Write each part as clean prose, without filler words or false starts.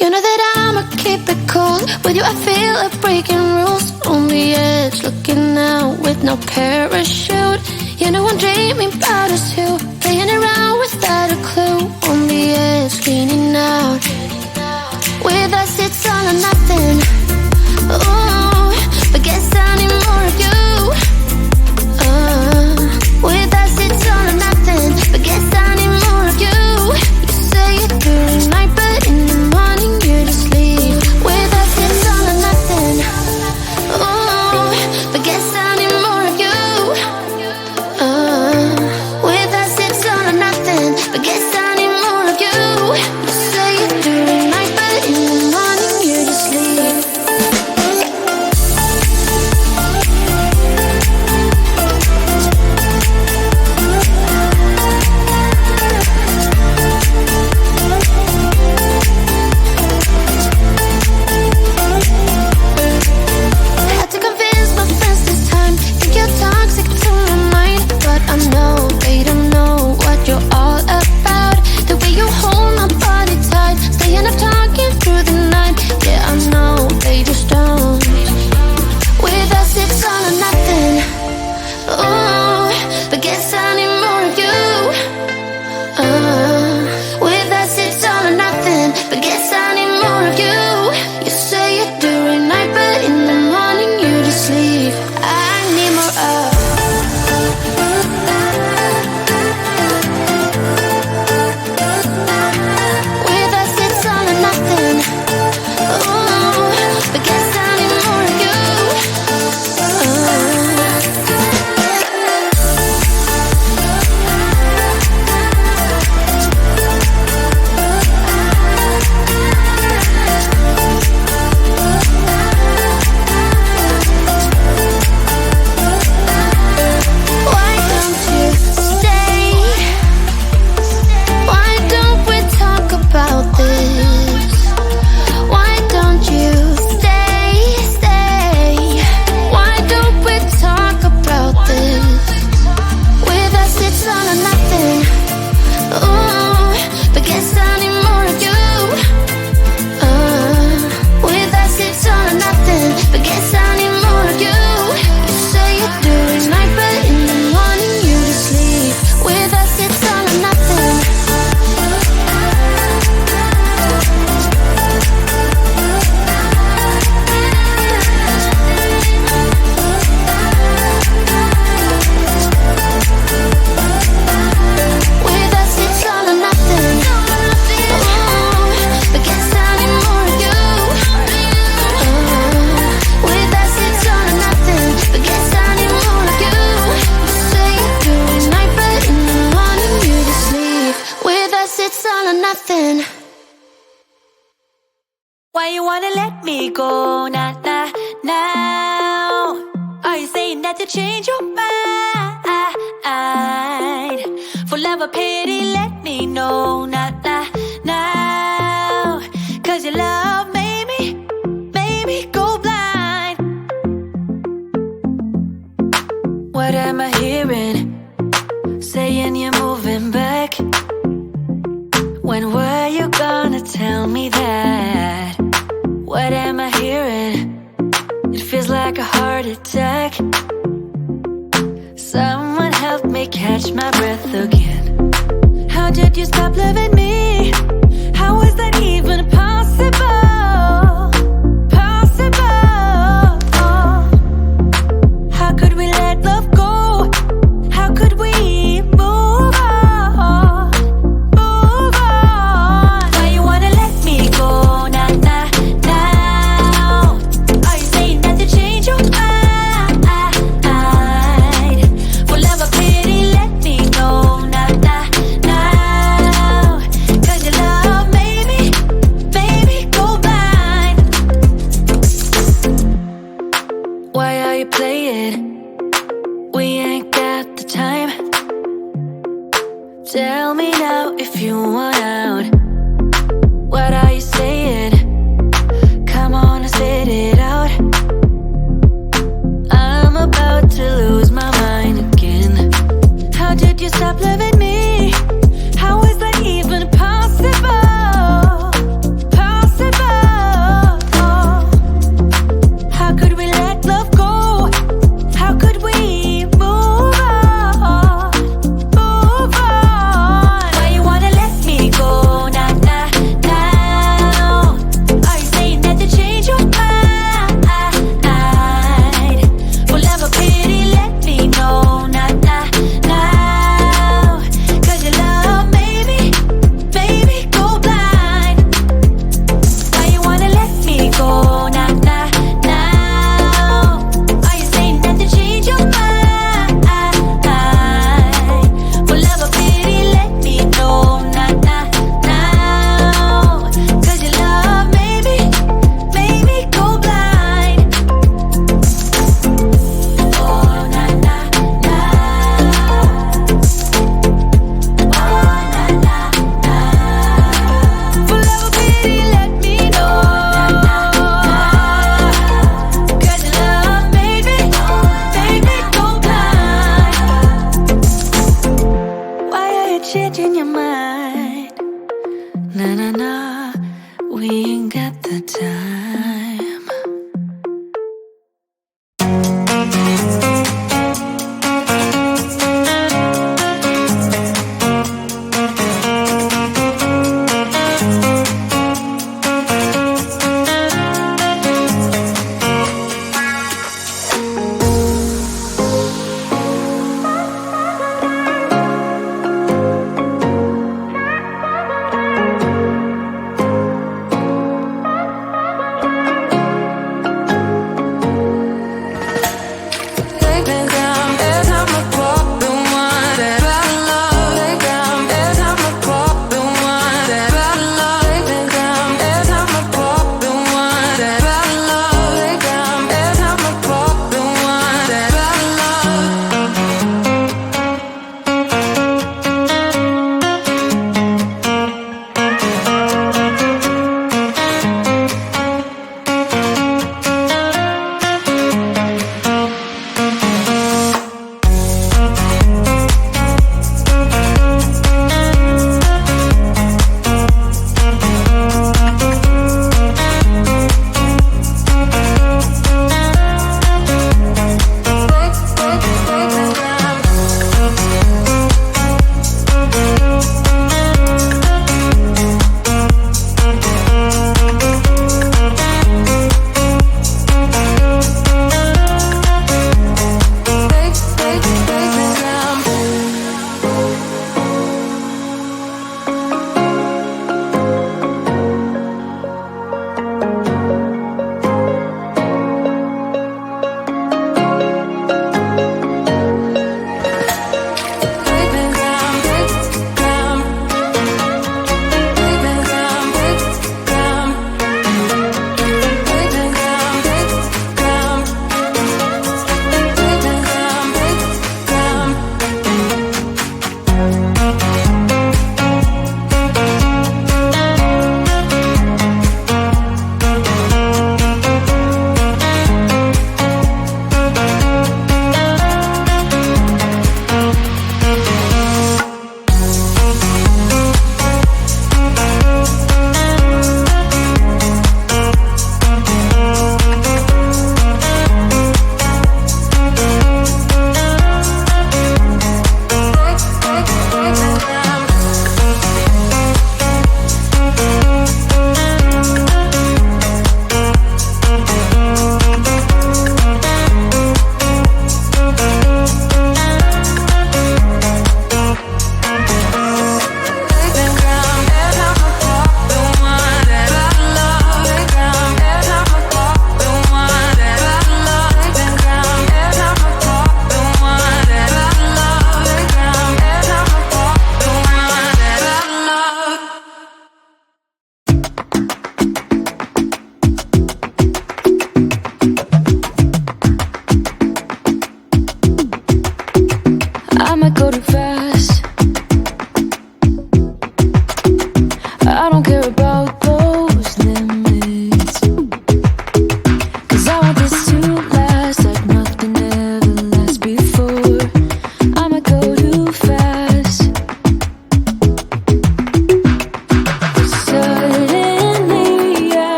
You know that I'ma keep it cool. With you I feel like breaking rules. On the edge, looking out with no parachute. You know I'm dreaming about us two, playing around without a clue. On the edge, leaning out. With us it's all or nothing. Ooh, but guess I need more of you. With us it's all or nothing, but guess I need more of you. You say it during night, but in the morning you just leave. With us it's all or nothing. Ooh, but guess I need more of you. With us it's all or nothing, but guess I need more of you. You say it during night, but in the morning you just leave. Why you wanna let me go now? Are you saying that you change your mind? For love or pity, let me know now. Cause your love made me go blind. What am I hearing? Saying you're moving back. When were you gonna tell me that? What am I hearing? It feels like a heart attack. Someone help me catch my breath again. How did you stop loving me? How is that even possible? How could we let love go? How could we move on? Why you wanna let me go now? Are you saying that you change your mind? For love or pity, let me know now. Cause your love made me go now, now, now. Are you saying that to change your mind? For love or pity, let me know now, now, now. 'Cause your love made me go blind. Oh, na, na, na. Oh, na, na, na. For love or pity, let me know. 'Cause your love made me go blind. Why are you changing your mind? Nah, nah, nah, we ain't got the time.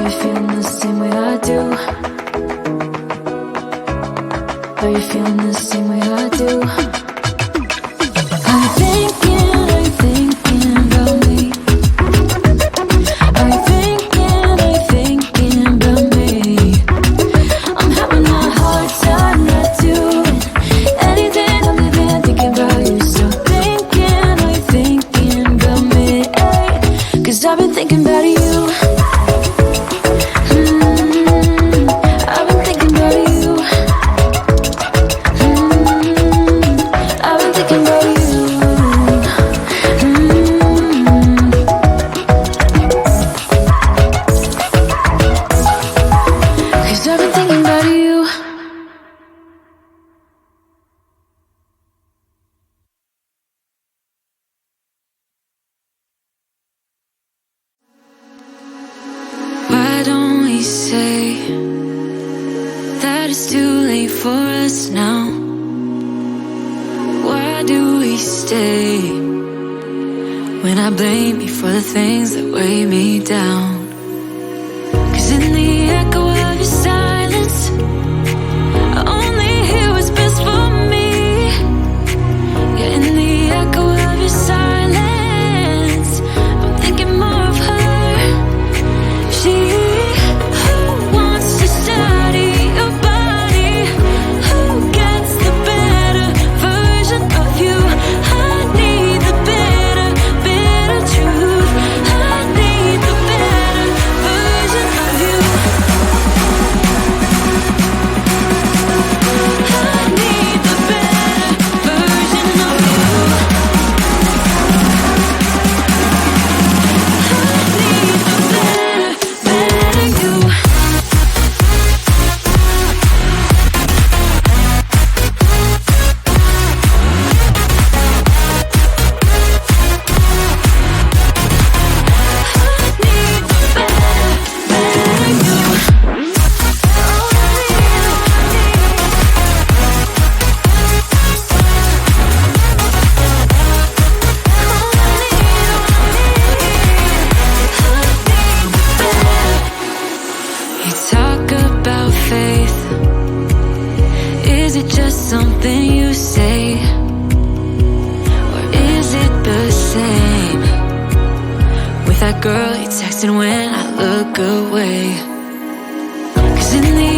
you feeling the same way I do? Are you feeling the same way I do? Are you thinking about me? Are you thinking about me? I'm having a hard time not doing anything other than thinking about you. So are you thinking about me? 'Cause I've been thinking about you. I've been thinking about you. I've been thinking about you. Cause I've been thinking about you. Why don't we say that it's too late for us now? Why do we stay when I blame you for the things that weigh me down? 'Cause in the echo of your silence, I only hear what's best for me. Yeah, in the echo of your silence, I'm thinking more of her. She who wants to study your body, who gets the better version of you. I need the better truth. I need the better version of you. I need the better version of you. I need the better you. You talk about faith. Is it just something you say? Or is it the same with that girl you texting when I look away? 'Cause in the